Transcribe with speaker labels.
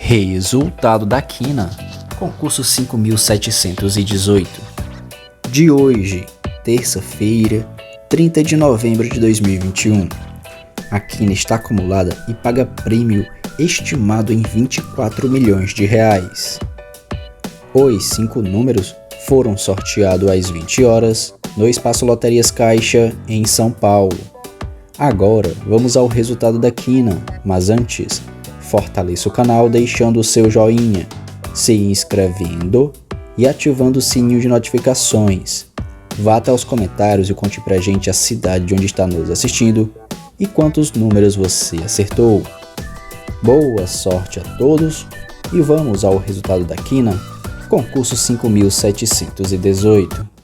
Speaker 1: Resultado da quina, concurso 5718, de hoje, terça-feira, 30 de novembro de 2021. A quina está acumulada e paga prêmio estimado em 24 milhões de reais. Os 5 números foram sorteados às 20 horas no Espaço Loterias Caixa, em São Paulo. Agora vamos ao resultado da quina, mas antes, fortaleça o canal deixando o seu joinha, se inscrevendo e ativando o sininho de notificações. Vá até os comentários e conte pra gente a cidade de onde está nos assistindo e quantos números você acertou. Boa sorte a todos e vamos ao resultado da quina, concurso 5718.